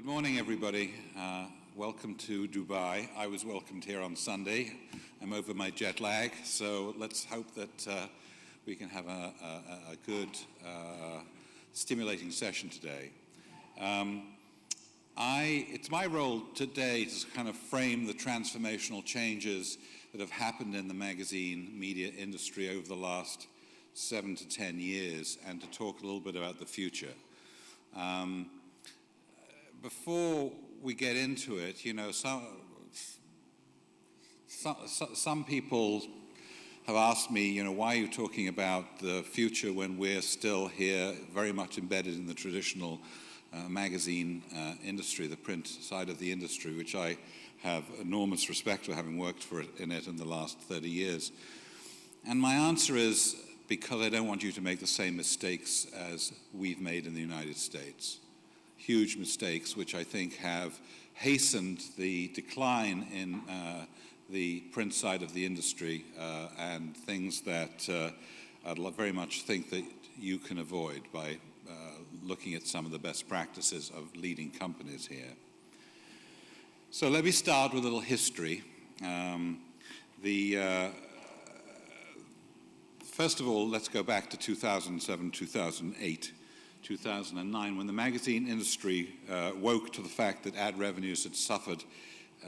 Good morning, everybody. Welcome to Dubai. I was welcomed here on Sunday. I'm over my jet lag, so let's hope that we can have a good, stimulating session today. It's my role today to kind of frame the transformational changes that have happened in the magazine media industry over the last 7 to 10 years and to talk a little bit about the future. Before we get into it, you know, some people have asked me, you know, why are you talking about the future when we're still here very much embedded in the traditional magazine industry, the print side of the industry, which I have enormous respect for, having worked in it in the last 30 years. And my answer is because I don't want you to make the same mistakes as we've made in the United States. Huge mistakes which I think have hastened the decline in the print side of the industry and things that I'd very much think that you can avoid by looking at some of the best practices of leading companies here. So let me start with a little history. First of all, let's go back to 2007, 2008. 2009, when the magazine industry woke to the fact that ad revenues had suffered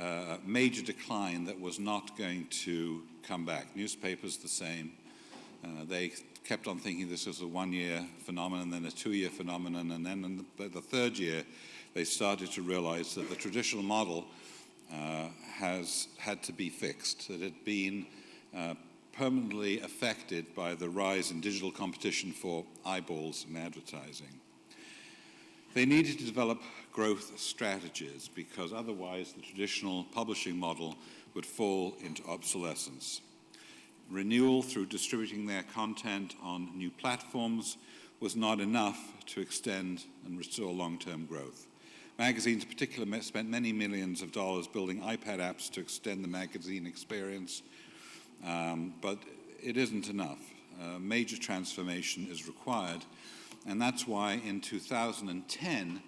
a major decline that was not going to come back. Newspapers the same. They kept on thinking this was a one-year phenomenon, then a two-year phenomenon, and then in the third year they started to realize that the traditional model has had to be fixed, that it had been permanently affected by the rise in digital competition for eyeballs and advertising. They needed to develop growth strategies because otherwise the traditional publishing model would fall into obsolescence. Renewal through distributing their content on new platforms was not enough to extend and restore long-term growth. Magazines in particular spent many millions of dollars building iPad apps to extend the magazine experience. But it isn't enough. Major transformation is required, and that's why in 2010,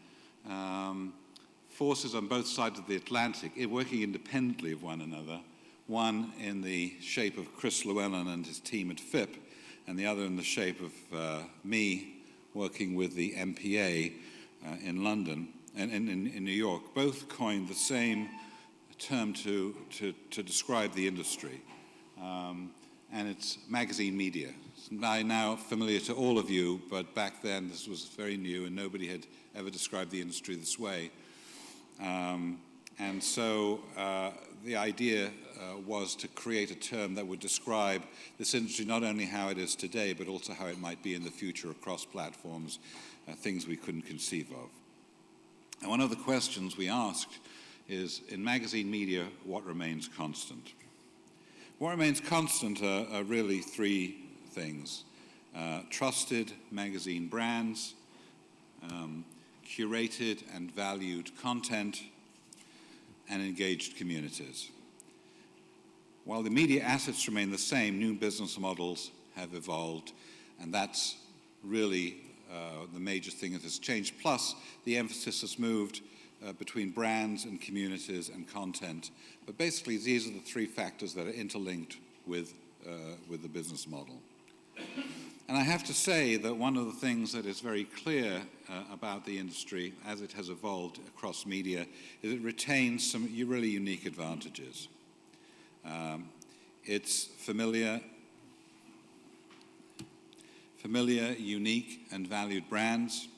forces on both sides of the Atlantic, working independently of one another, one in the shape of Chris Llewellyn and his team at FIPP, and the other in the shape of me working with the MPA in London and in New York, both coined the same term to describe the industry. And it's magazine media. It's now familiar to all of you, but back then this was very new and nobody had ever described the industry this way. And so the idea was to create a term that would describe this industry not only how it is today, but also how it might be in the future across platforms, things we couldn't conceive of. And one of the questions we asked is, in magazine media, what remains constant? What remains constant are really three things. Trusted magazine brands, curated and valued content, and engaged communities. While the media assets remain the same, new business models have evolved, and that's really the major thing that has changed. Plus, the emphasis has moved between brands and communities and content. But basically, these are the three factors that are interlinked with the business model. And I have to say that one of the things that is very clear about the industry as it has evolved across media is it retains some really unique advantages. It's familiar, unique, and valued brands.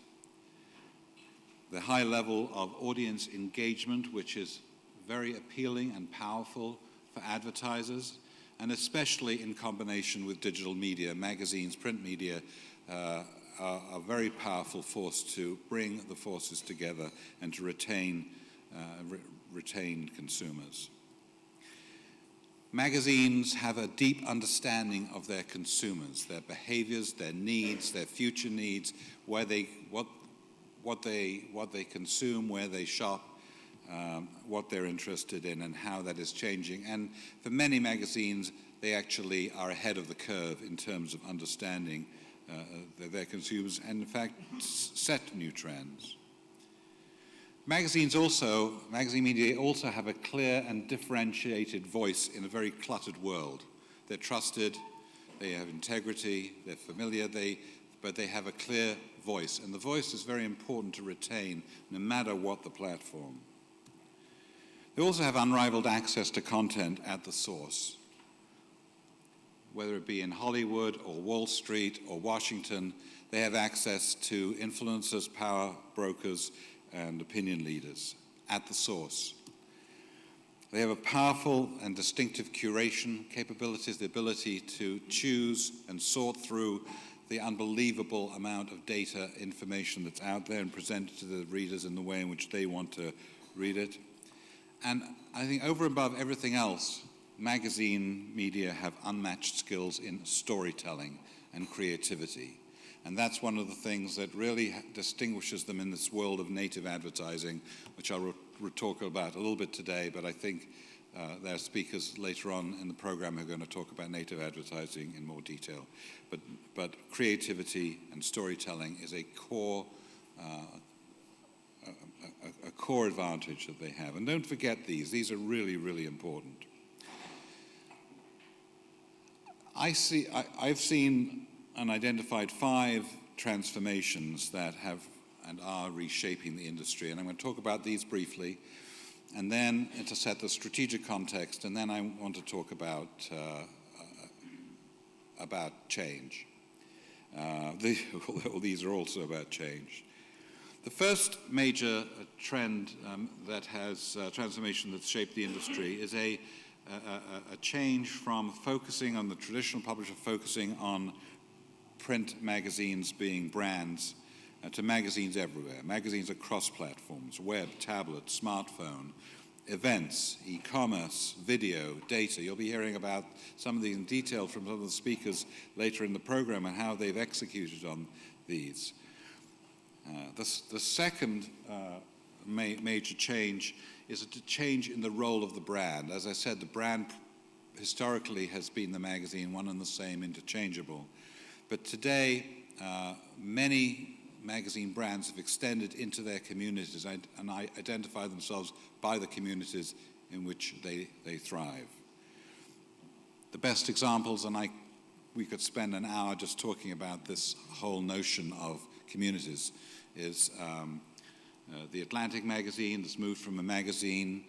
The high level of audience engagement, which is very appealing and powerful for advertisers, and especially in combination with digital media. Magazines, print media are a very powerful force to bring the forces together and to retain consumers. Magazines have a deep understanding of their consumers, their behaviors, their needs, their future needs, what they consume, where they shop, what they're interested in, and how that is changing. And for many magazines, they actually are ahead of the curve in terms of understanding their consumers and, in fact, set new trends. Magazine media also have a clear and differentiated voice in a very cluttered world. They're trusted, they have integrity, they're familiar, but they have a clear voice. And the voice is very important to retain no matter what the platform. They also have unrivaled access to content at the source. Whether it be in Hollywood or Wall Street or Washington, they have access to influencers, power brokers, and opinion leaders at the source. They have a powerful and distinctive curation capabilities, the ability to choose and sort through the unbelievable amount of data information that's out there and present it to the readers in the way in which they want to read it. And I think over and above everything else, magazine media have unmatched skills in storytelling and creativity. And that's one of the things that really distinguishes them in this world of native advertising, which I'll talk about a little bit today, but I think there are speakers later on in the program who are going to talk about native advertising in more detail. But creativity and storytelling is a core advantage that they have. And don't forget these are really, really important. I've seen and identified 5 transformations that have and are reshaping the industry, and I'm going to talk about these briefly, and then to set the strategic context, and then I want to talk about change. These are also about change. The first major trend that has transformation that's shaped the industry is a change from focusing on the traditional publisher, focusing on print magazines being brands, to magazines everywhere. Magazines across platforms, web, tablet, smartphone, events, e-commerce, video, data. You'll be hearing about some of these in detail from some of the speakers later in the program and how they've executed on these. The second major change is a change in the role of the brand. As I said, the brand historically has been the magazine, one and the same, interchangeable. But today, many magazine brands have extended into their communities and identify themselves by the communities in which they thrive. The best examples, and we could spend an hour just talking about this whole notion of communities, is the Atlantic magazine that's moved from a magazine,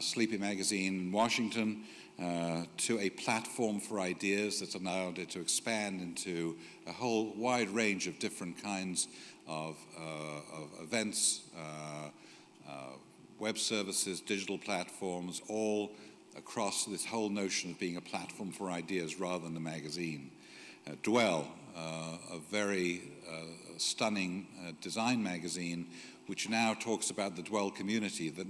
sleepy magazine in Washington, to a platform for ideas that's allowed it to expand into a whole wide range of different kinds of events, web services, digital platforms, all across this whole notion of being a platform for ideas rather than a magazine. Dwell, a very stunning design magazine, which now talks about the Dwell community, that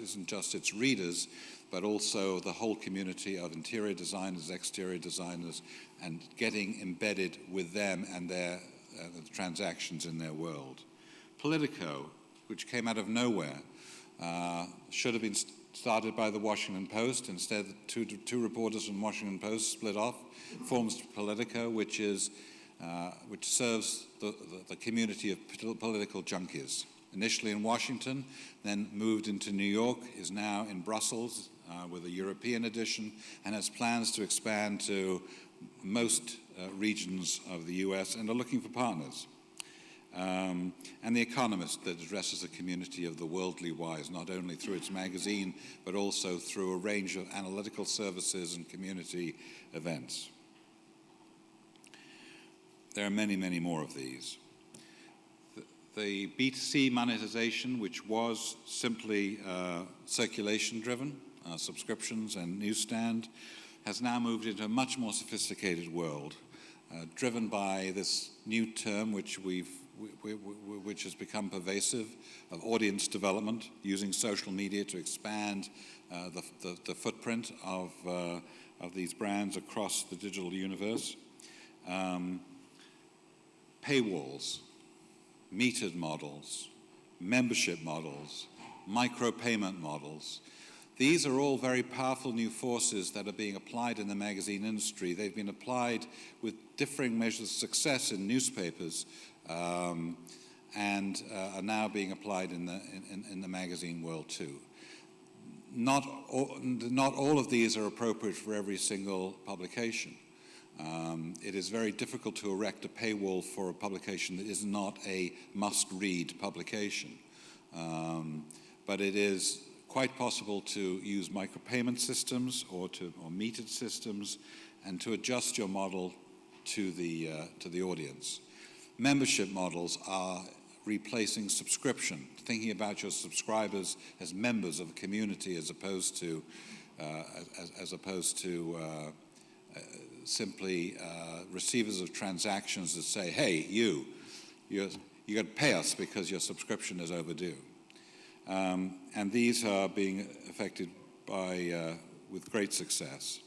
isn't just its readers, but also the whole community of interior designers, exterior designers, and getting embedded with them and their transactions in their world. Politico, which came out of nowhere, should have been started by the Washington Post. Instead, two reporters from Washington Post split off, forms Politico, which serves the community of political junkies. Initially in Washington, then moved into New York, is now in Brussels with a European edition, and has plans to expand to most regions of the US and are looking for partners. And The Economist, that addresses the community of the worldly wise, not only through its magazine, but also through a range of analytical services and community events. There are many, many more of these. The B2C monetization, which was simply circulation-driven, subscriptions and newsstand, has now moved into a much more sophisticated world, driven by this new term which has become pervasive, of audience development, using social media to expand the footprint of these brands across the digital universe. Paywalls, metered models, membership models, micropayment models. These are all very powerful new forces that are being applied in the magazine industry. They've been applied with differing measures of success in newspapers, and are now being applied in the magazine world too. Not all of these are appropriate for every single publication. It is very difficult to erect a paywall for a publication that is not a must-read publication. But it is quite possible to use micropayment systems or metered systems and to adjust your model to the audience. Membership models are replacing subscription, thinking about your subscribers as members of a community as opposed to simply receivers of transactions that say, hey, you got to pay us because your subscription is overdue. And these are being affected with great success.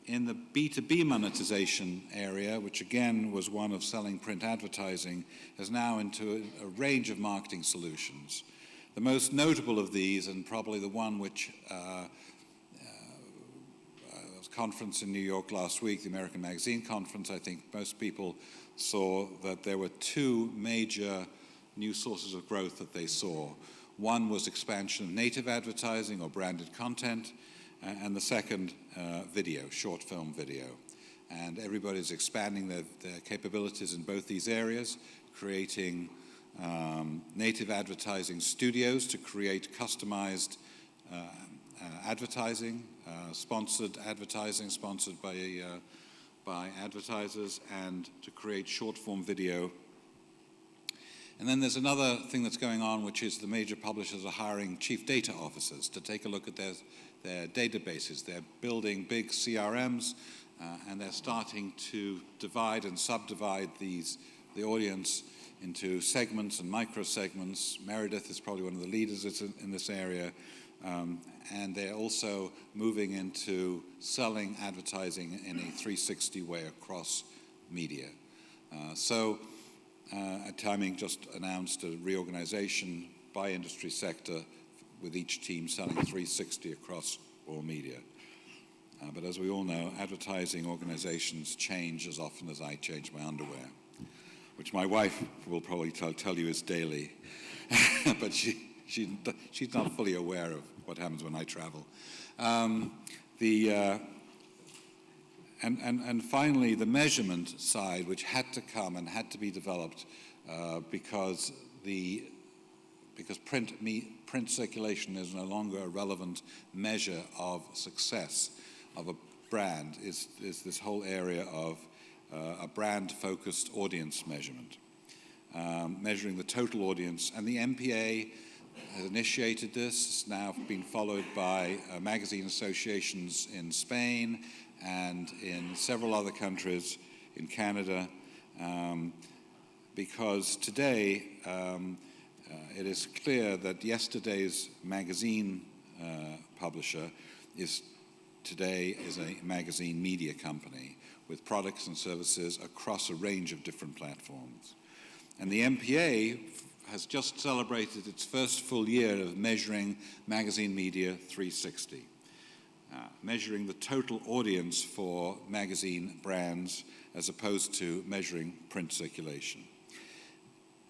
In the B2B monetization area, which again was one of selling print advertising, is now into a range of marketing solutions. The most notable of these, and probably the one which was a conference in New York last week, the American Magazine Conference, I think most people saw that there were two major new sources of growth that they saw. One was expansion of native advertising or branded content, and the second, video, short film video. And everybody's expanding their capabilities in both these areas, creating native advertising studios to create customized advertising, sponsored advertising, sponsored by advertisers, and to create short form video. And then there's another thing that's going on, which is the major publishers are hiring chief data officers to take a look at their databases. They're building big CRMs, and they're starting to divide and subdivide the audience into segments and micro-segments. Meredith is probably one of the leaders in this area. And they're also moving into selling advertising in a 360 way across media. Timing just announced a reorganization by industry sector with each team selling 360 across all media. But as we all know, advertising organizations change as often as I change my underwear, which my wife will probably tell you is daily. But she's not fully aware of what happens when I travel. And finally, the measurement side, which had to come and had to be developed because print circulation is no longer a relevant measure of success of a brand, is this whole area of a brand-focused audience measurement, measuring the total audience. And the MPA has initiated this. It's now been followed by magazine associations in Spain and in several other countries, in Canada, because today it is clear that yesterday's magazine publisher today is a magazine media company with products and services across a range of different platforms. And the MPA has just celebrated its first full year of measuring magazine media 360, measuring the total audience for magazine brands as opposed to measuring print circulation.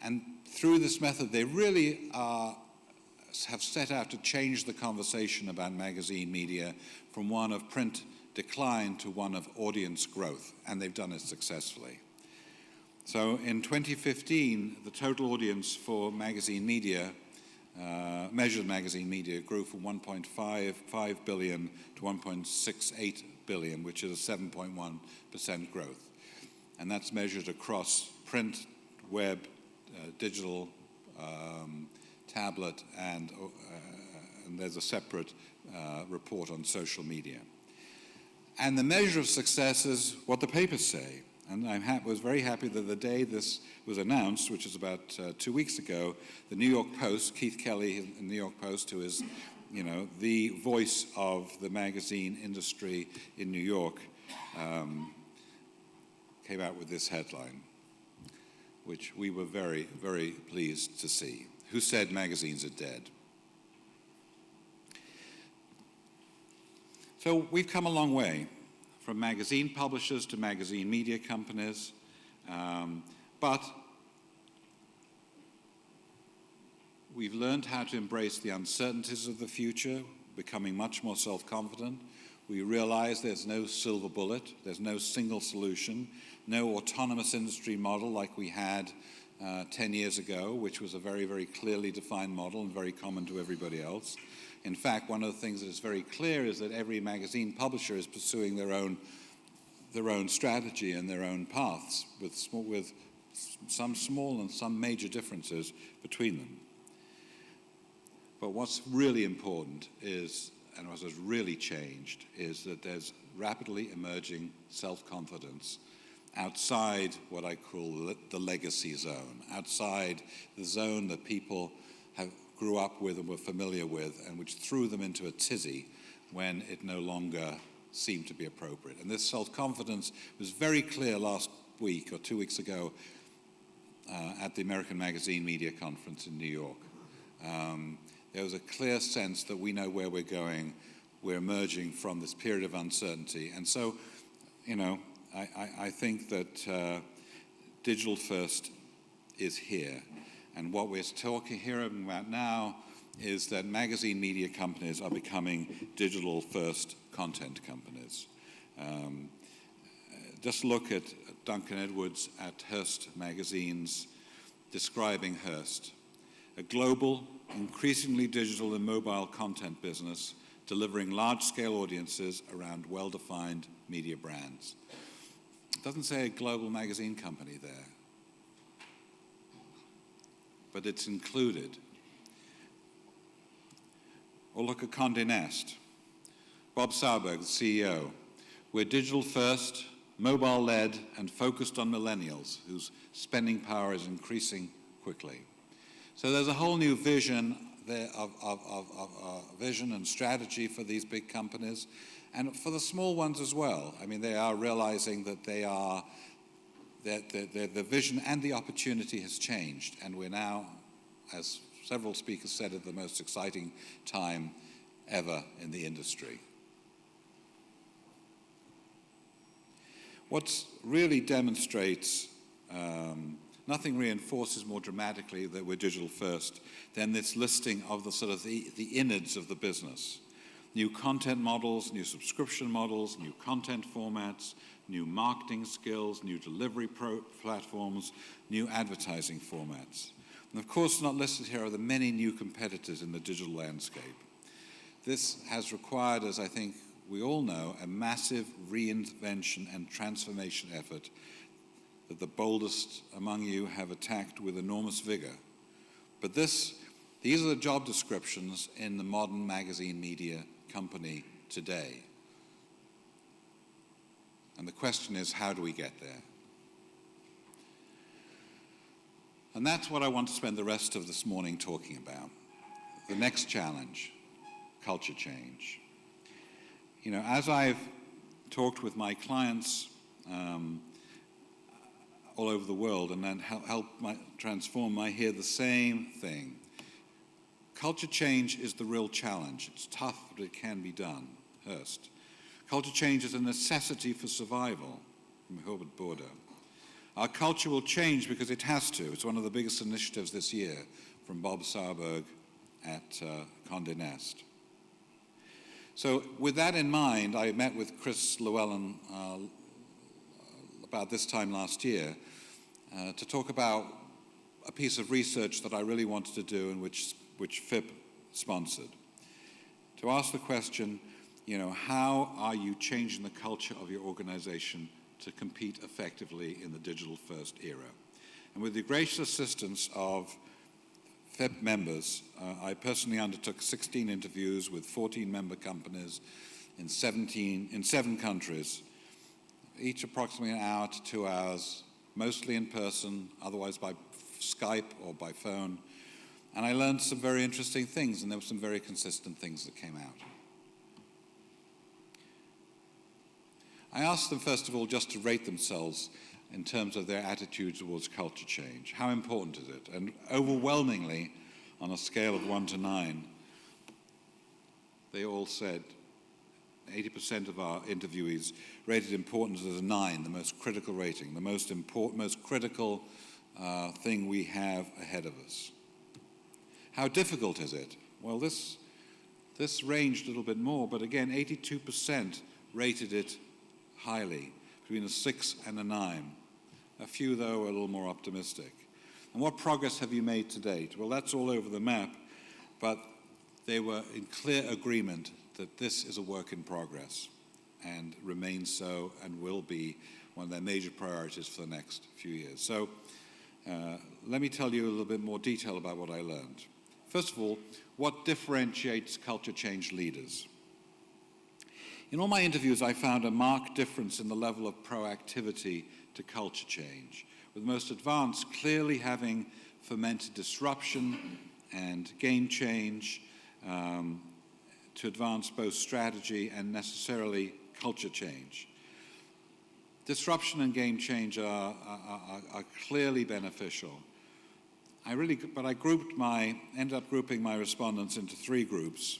And through this method, they really have set out to change the conversation about magazine media from one of print decline to one of audience growth, and they've done it successfully. So in 2015, the total audience for magazine media, measured magazine media, grew from 1.55 billion to 1.68 billion, which is a 7.1% growth. And that's measured across print, web, digital, tablet, and there's a separate report on social media. And the measure of success is what the papers say. And I was very happy that the day this was announced, which is about 2 weeks ago, the New York Post, Keith Kelly in the New York Post, who is, the voice of the magazine industry in New York, came out with this headline, which we were very, very pleased to see. Who said magazines are dead? So we've come a long way, from magazine publishers to magazine media companies, but We've learned how to embrace the uncertainties of the future, becoming much more self-confident. We realize there's no silver bullet, there's no single solution, no autonomous industry model like we had 10 years ago, which was a very, very clearly defined model and very common to everybody else. In fact, one of the things that is very clear is that every magazine publisher is pursuing their own strategy and their own paths, with some small and some major differences between them. But what's really important is, and what has really changed, is that there's rapidly emerging self-confidence outside what I call the legacy zone, outside the zone that people grew up with and were familiar with, and which threw them into a tizzy when it no longer seemed to be appropriate. And this self-confidence was very clear last week or 2 weeks ago at the American Magazine Media Conference in New York. There was a clear sense that we know where we're going, we're emerging from this period of uncertainty. And so, I think that digital first is here. And what we're talking here about now is that magazine media companies are becoming digital first content companies. Just look at Duncan Edwards at Hearst Magazine's describing Hearst, a global, increasingly digital and mobile content business delivering large-scale audiences around well-defined media brands. It doesn't say a global magazine company there, but it's included. Or look at Condé Nast. Bob Sauerberg, the CEO. We're digital first, mobile-led, and focused on millennials, whose spending power is increasing quickly. So there's a whole new vision there of vision and strategy for these big companies, and for the small ones as well. I mean, they are realizing that the vision and the opportunity has changed, and we're now, as several speakers said, at the most exciting time ever in the industry. What really demonstrates, nothing reinforces more dramatically that we're digital first than this listing of the sort of the innards of the business. New content models, new subscription models, new content formats, new marketing skills, new delivery platforms, new advertising formats. And of course, not listed here are the many new competitors in the digital landscape. This has required, as I think we all know, a massive reinvention and transformation effort that the boldest among you have attacked with enormous vigor. But these are the job descriptions in the modern magazine media company today. And the question is, how do we get there? And that's what I want to spend the rest of this morning talking about. The next challenge, culture change. You know, as I've talked with my clients all over the world and then help transform, I hear the same thing. Culture change is the real challenge. It's tough, but it can be done. Hearst. Culture change is a necessity for survival, from Herbert Bourdieu. Our culture will change because it has to. It's one of the biggest initiatives this year, from Bob Sauerberg at Condé Nast. So with that in mind, I met with Chris Llewellyn about this time last year to talk about a piece of research that I really wanted to do and which FIPP sponsored. To ask the question, you know, how are you changing the culture of your organization to compete effectively in the digital-first era? And with the gracious assistance of FIPP members, I personally undertook 16 interviews with 14 member companies in 7 countries, each approximately an hour to 2 hours, mostly in person, otherwise by Skype or by phone. And I learned some very interesting things, and there were some very consistent things that came out. I asked them, first of all, just to rate themselves in terms of their attitude towards culture change. How important is it? And overwhelmingly, on a scale of 1 to 9, they all said, 80% of our interviewees rated importance as a 9, the most critical rating, the most important, most critical thing we have ahead of us. How difficult is it? Well, this ranged a little bit more, but again, 82% rated it highly, between a 6 and a 9. A few, though, are a little more optimistic. And what progress have you made to date? Well, that's all over the map, but they were in clear agreement that this is a work in progress and remains so and will be one of their major priorities for the next few years. So let me tell you a little bit more detail about what I learned. First of all, what differentiates culture change leaders? In all my interviews, I found a marked difference in the level of proactivity to culture change, with the most advanced clearly having fomented disruption and game change to advance both strategy and necessarily culture change. Disruption and game change are clearly beneficial. But I ended up grouping my respondents into 3 groups.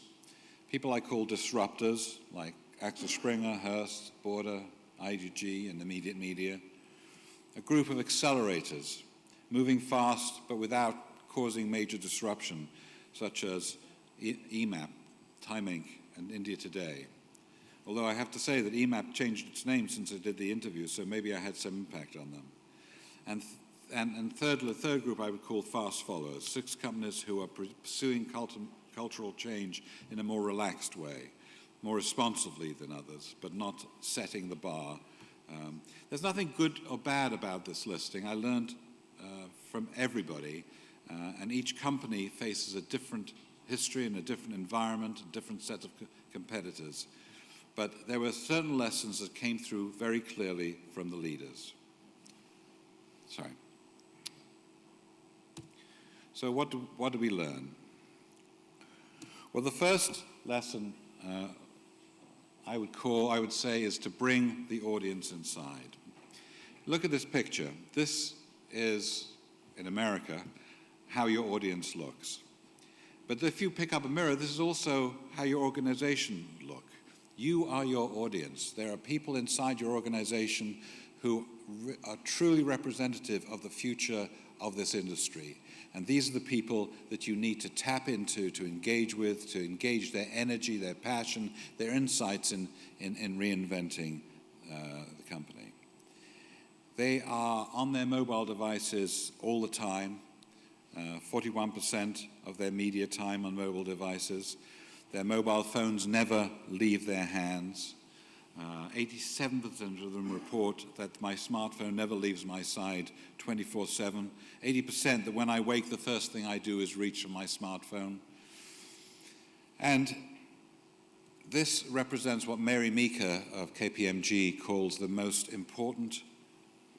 People I call disruptors, like Axel Springer, Hearst, Border, IGG, and immediate media. A group of accelerators, moving fast but without causing major disruption, such as EMAP, Time Inc., and India Today. Although I have to say that EMAP changed its name since I did the interview, so maybe I had some impact on them. And the third group I would call fast followers, 6 companies who are pursuing cultural change in a more relaxed way, more responsively than others, but not setting the bar. There's nothing good or bad about this listing. I learned from everybody, and each company faces a different history and a different environment, a different set of competitors. But there were certain lessons that came through very clearly from the leaders. Sorry. So what do we learn? Well, the first lesson I would say is to bring the audience inside. Look at this picture. This is, in America, how your audience looks. But if you pick up a mirror, this is also how your organization look. You are your audience. There are people inside your organization who are truly representative of the future of this industry. And these are the people that you need to tap into, to engage with, to engage their energy, their passion, their insights in reinventing the company. They are on their mobile devices all the time, 41% of their media time on mobile devices. Their mobile phones never leave their hands. 87% of them report that my smartphone never leaves my side 24/7. 80% that when I wake, the first thing I do is reach for my smartphone. And this represents what Mary Meeker of KPMG calls the most important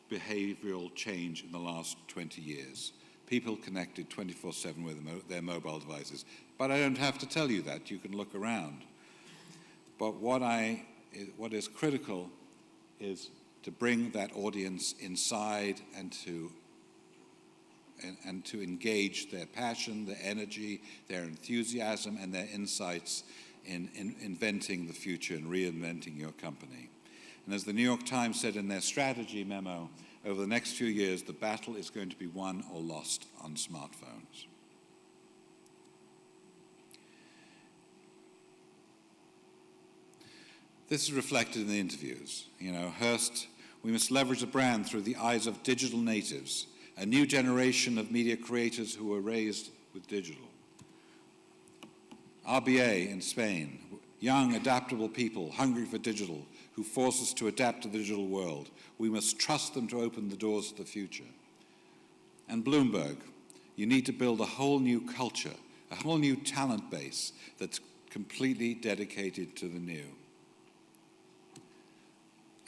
behavioral change in the last 20 years. People connected 24/7 with their mobile devices. But I don't have to tell you that. You can look around. But what is critical is to bring that audience inside and to engage their passion, their energy, their enthusiasm, and their insights in inventing the future and reinventing your company. And as the New York Times said in their strategy memo, over the next few years, the battle is going to be won or lost on smartphones. This is reflected in the interviews. Hearst, we must leverage the brand through the eyes of digital natives, a new generation of media creators who were raised with digital. RBA in Spain, young, adaptable people hungry for digital, who force us to adapt to the digital world. We must trust them to open the doors of the future. And Bloomberg, you need to build a whole new culture, a whole new talent base that's completely dedicated to the new.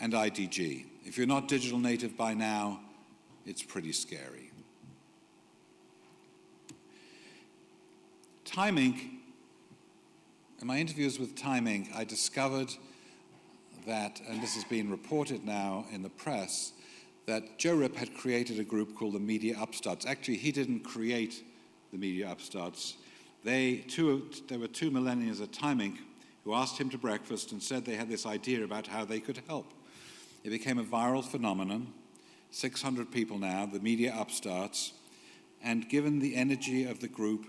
And IDG, if you're not digital native by now, it's pretty scary. Time Inc., in my interviews with Time Inc., I discovered that, and this has been reported now in the press, that Joe Rip had created a group called the Media Upstarts. Actually, he didn't create the Media Upstarts. There were 2 millennials at Time Inc. who asked him to breakfast and said they had this idea about how they could help. It became a viral phenomenon, 600 people now, the Media Upstarts, and given the energy of the group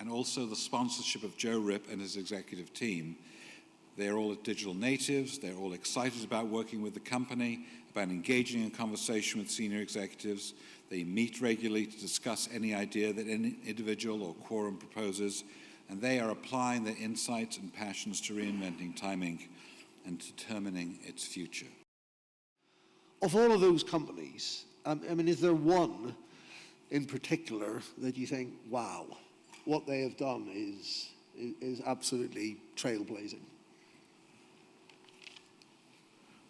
and also the sponsorship of Joe Rip and his executive team. They're all digital natives. They're all excited about working with the company, about engaging in conversation with senior executives. They meet regularly to discuss any idea that any individual or quorum proposes, and they are applying their insights and passions to reinventing Time Inc. and determining its future. Of all of those companies, I mean, is there one in particular that you think, wow, what they have done is absolutely trailblazing?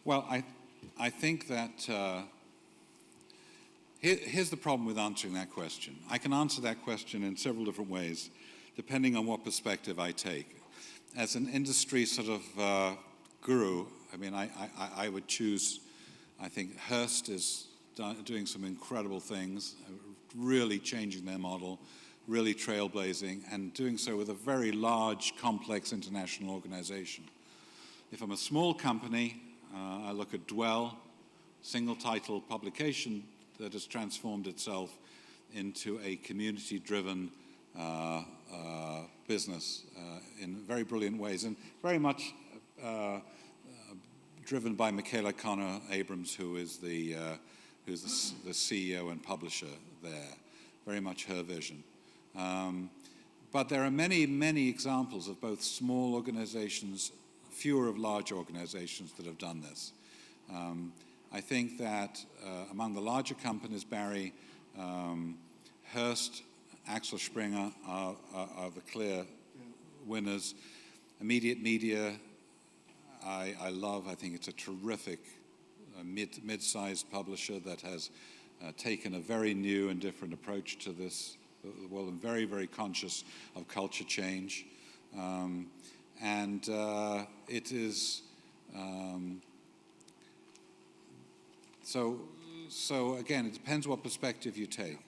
Well, I think that here's the problem with answering that question. I can answer that question in several different ways, depending on what perspective I take. As an industry sort of guru, I mean, I would choose, I think Hearst is doing some incredible things, really changing their model, really trailblazing, and doing so with a very large, complex international organization. If I'm a small company, I look at Dwell, single title publication that has transformed itself into a community-driven business in very brilliant ways, and very much driven by Michaela Connor Abrams, who is the CEO and publisher there. Very much her vision. But there are many, many examples of both small organizations, fewer of large organizations that have done this. I think that among the larger companies, Barry, Hearst, Axel Springer are the clear winners. Immediate Media, I love. I think it's a terrific mid-sized publisher that has taken a very new and different approach to this world and very, very conscious of culture change. And it is, so again, it depends what perspective you take.